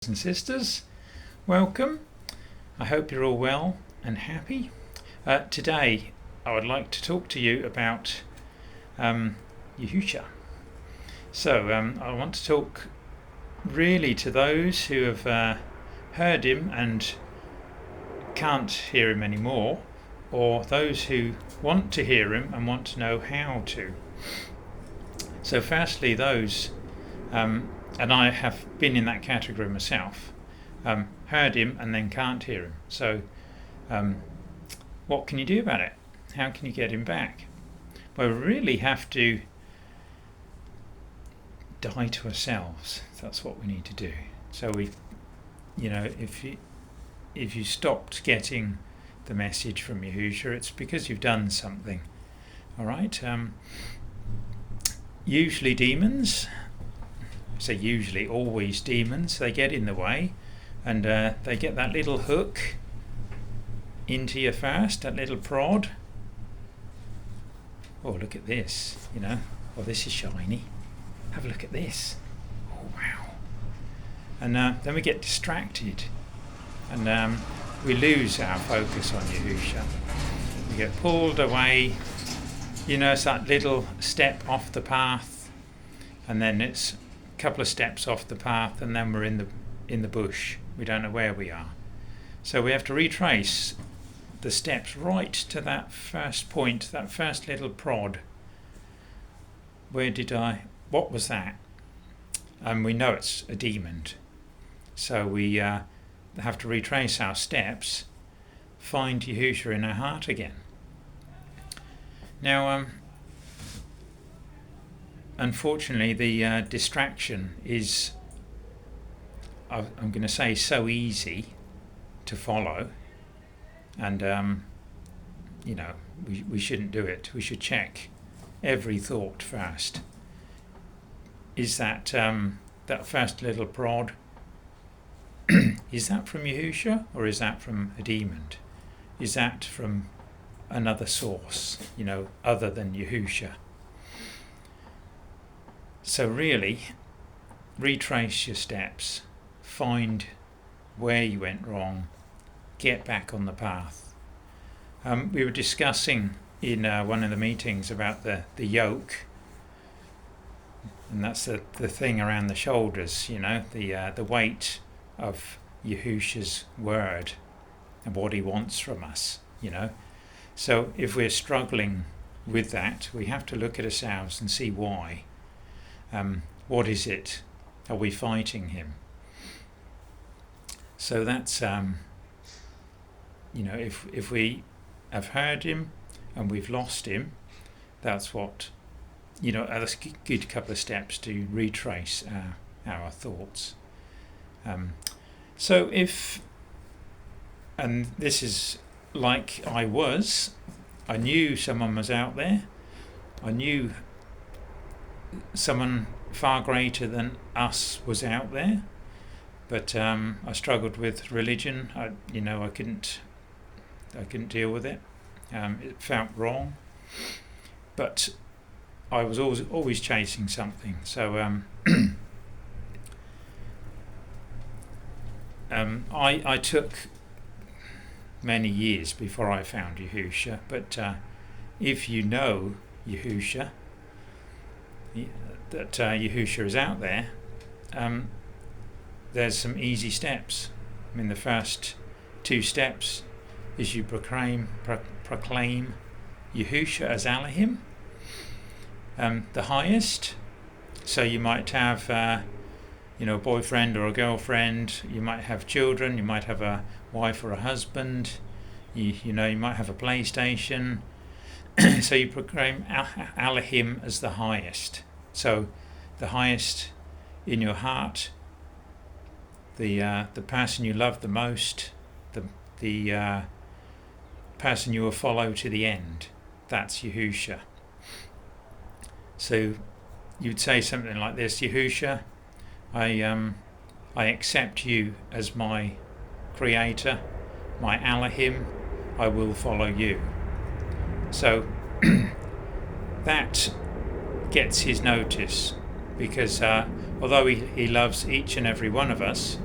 And sisters, welcome. I hope you're all well and happy. Today I would like to talk to you about Yahusha. So I want to talk really to those who have heard him and can't hear him anymore, or those who want to hear him and want to know how to. So firstly, those and I have been in that category myself, heard him and then can't hear him. So what can you do about it? How can you get him back? Well, we really have to die to ourselves. That's what we need to do. So if you stopped getting the message from Yahusha, it's because you've done something. All right. Usually demons. So usually always demons, they get in the way and they get that little hook into you first, that little prod. Oh, look at this, oh, this is shiny, have a look at this, oh wow. And then we get distracted and we lose our focus on Yahusha. We get pulled away, it's that little step off the path, and then it's couple of steps off the path, and then we're in the bush. We don't know where we are. So we have to retrace the steps right to that first point, that first little prod. What was that? And we know it's a demon. So we have to retrace our steps, find Yahusha in our heart again. Now, unfortunately, the distraction is, I'm going to say, so easy to follow, and we shouldn't do it. We should check every thought first. Is that first little prod? Is that from Yahusha, or is that from a demon? Is that from another source, other than Yahusha? So really, retrace your steps, find where you went wrong, get back on the path. We were discussing in one of the meetings about the yoke, and that's the thing around the shoulders, the weight of Yahusha's word and what he wants from us, So if we're struggling with that, we have to look at ourselves and see why. What is it? Are we fighting him? So that's if we have heard him and we've lost him, that's what that's a good couple of steps to retrace our thoughts. So and this is like I knew someone was out there. I knew someone far greater than us was out there, but I struggled with religion. I couldn't deal with it. It felt wrong, but I was always chasing something. So I took many years before I found Yahusha. But if you know Yahusha, that Yahusha is out there, there's some easy steps. The first two steps is you proclaim Yahusha as Elohim, the highest. So you might have a boyfriend or a girlfriend, you might have children, you might have a wife or a husband, you might have a PlayStation. So you proclaim Elohim as the highest. So the highest in your heart, the person you love the most, the person you will follow to the end. That's Yahusha. So you'd say something like this: Yahusha, I accept you as my creator, my Elohim. I will follow you. So that gets his notice, because although he loves each and every one of us,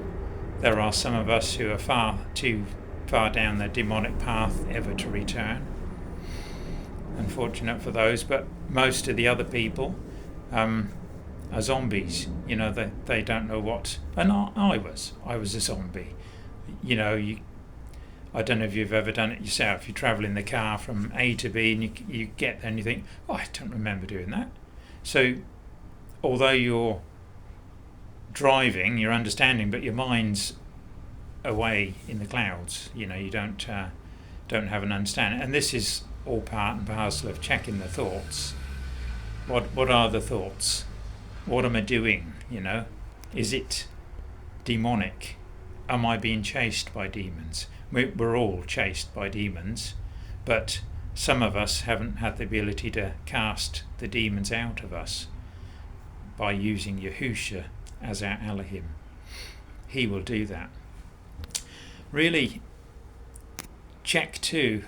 there are some of us who are far too far down the demonic path ever to return. Unfortunate for those, but most of the other people are zombies. They don't know what. And I was a zombie. I don't know if you've ever done it yourself. You travel in the car from A to B, and you get there and you think, oh, I don't remember doing that. So although you're driving, you're understanding, but your mind's away in the clouds. You don't have an understanding. And this is all part and parcel of checking the thoughts. What are the thoughts? What am I doing? Is it demonic? Am I being chased by demons? We're all chased by demons, but some of us haven't had the ability to cast the demons out of us by using Yahusha as our Elohim. He will do that. Really, check too.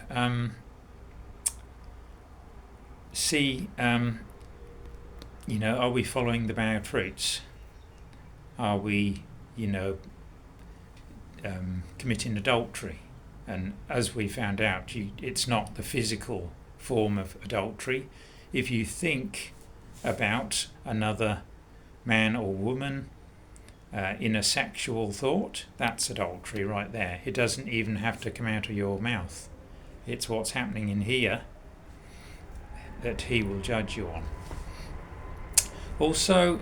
See, are we following the bad fruits? Are we, committing adultery? And as we found out, it's not the physical form of adultery. If you think about another man or woman in a sexual thought, that's adultery right there. It doesn't even have to come out of your mouth. It's what's happening in here that he will judge you on. Also,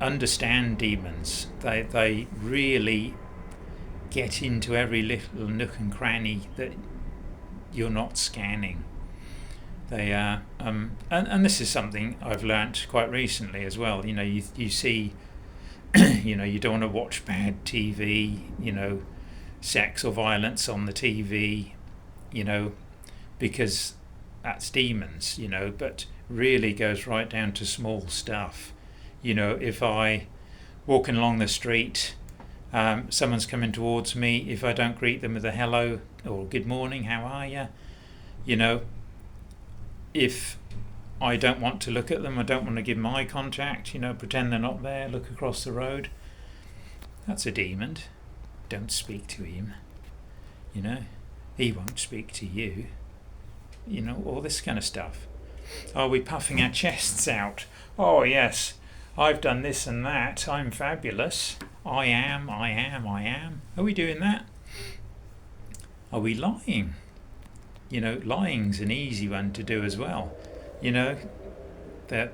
understand demons. They really get into every little nook and cranny that you're not scanning. They are, and this is something I've learnt quite recently as well. You see, you don't want to watch bad TV. Sex or violence on the TV. Because that's demons. But really goes right down to small stuff. If I walking along the street, someone's coming towards me, if I don't greet them with a hello or good morning, how are you? If I don't want to look at them, I don't want to give them eye contact, pretend they're not there, look across the road, that's a demon. Don't speak to him. He won't speak to you. All this kind of stuff. Are we puffing our chests out? Oh yes, I've done this and that, I'm fabulous, I am. Are we doing that? Are we lying? Lying's an easy one to do as well. That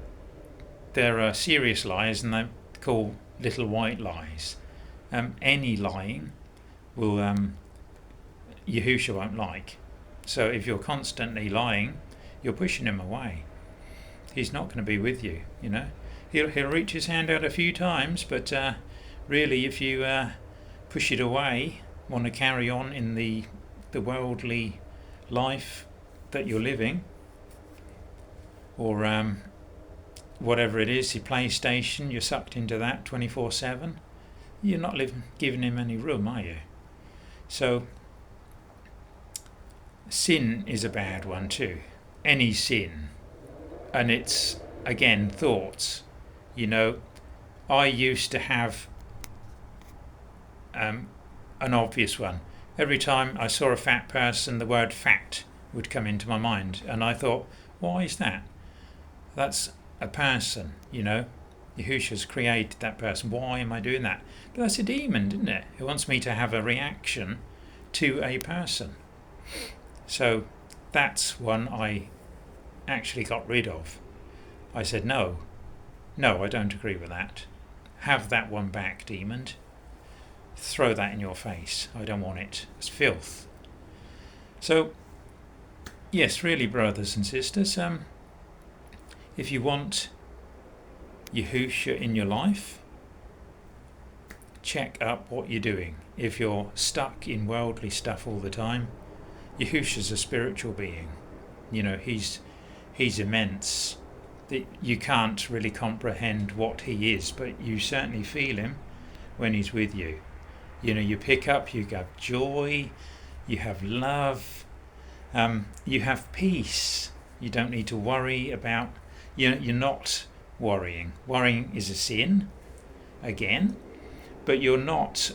there are serious lies and they're called little white lies. Any lying will Yahusha won't like. So if you're constantly lying, you're pushing him away. He's not going to be with you. He'll reach his hand out a few times, but really, if you push it away, want to carry on in the worldly life that you're living, or whatever it is, your PlayStation, you're sucked into that 24/7. You're not giving him any room, are you? So sin is a bad one too. Any sin, and it's again thoughts. I used to have an obvious one. Every time I saw a fat person, the word fat would come into my mind, and I thought, why is that? That's a person, Yahusha's created that person. Why am I doing that? But that's a demon, isn't it? It wants me to have a reaction to a person. So that's one I actually got rid of. I said, no, I don't agree with that. Have that one back, demon. Throw that in your face. I don't want it. It's filth. So, yes, really, brothers and sisters, if you want Yahusha in your life, check up what you're doing. If you're stuck in worldly stuff all the time, Yahusha's a spiritual being. He's immense. That you can't really comprehend what he is, but you certainly feel him when he's with you. You pick up, you have joy, you have love, you have peace. You don't need to worry about, you're not worrying. Worrying is a sin, again, but you're not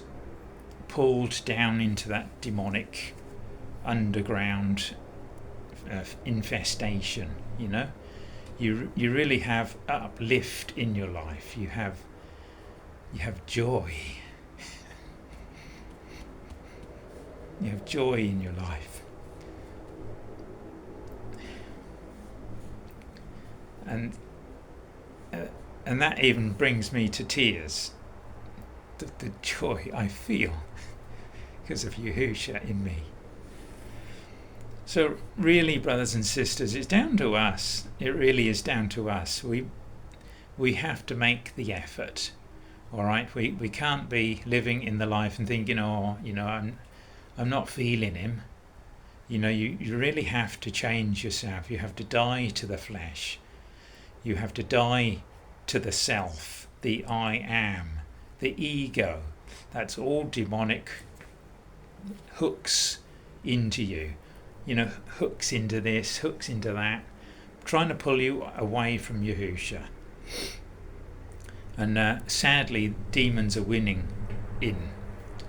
pulled down into that demonic underground infestation. You really have uplift in your life. You have joy. You have joy in your life. And that even brings me to tears. The joy I feel because of Yahusha in me. So really, brothers and sisters, it's down to us. It really is down to us. We have to make the effort. All right, we can't be living in the life and thinking, I'm not feeling him. You really have to change yourself. You have to die to the flesh. You have to die to the self, the I am, the ego. That's all demonic hooks into you. Hooks into this, hooks into that, trying to pull you away from Yahusha. And sadly, demons are winning in,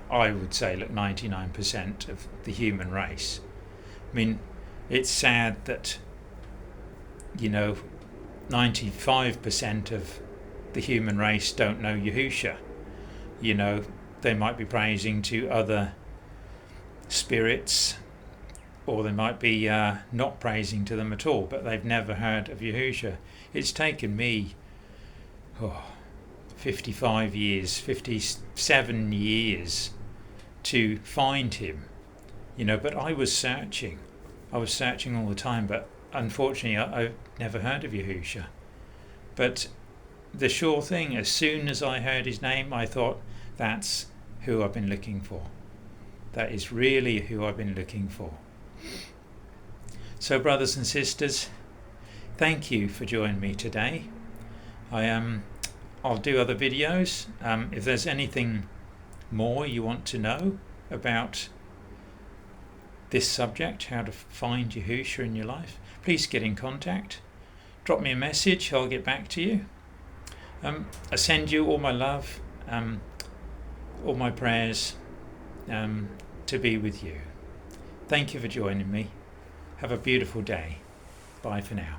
I would say, 99% of the human race. I mean, it's sad that 95% of the human race don't know Yahusha. They might be praising to other spirits, or they might be not praising to them at all, but they've never heard of Yahusha. It's taken me 55 years, 57 years to find him, but I was searching all the time, but unfortunately I've never heard of Yahusha. But the sure thing, as soon as I heard his name, I thought, that's who I've been looking for. That is really who I've been looking for. So brothers and sisters, thank you for joining me today. I'll do other videos. If there's anything more you want to know about this subject, how to find Yahusha in your life, please get in contact. Drop me a message, I'll get back to you. I send you all my love, all my prayers to be with you. Thank you for joining me. Have a beautiful day. Bye for now.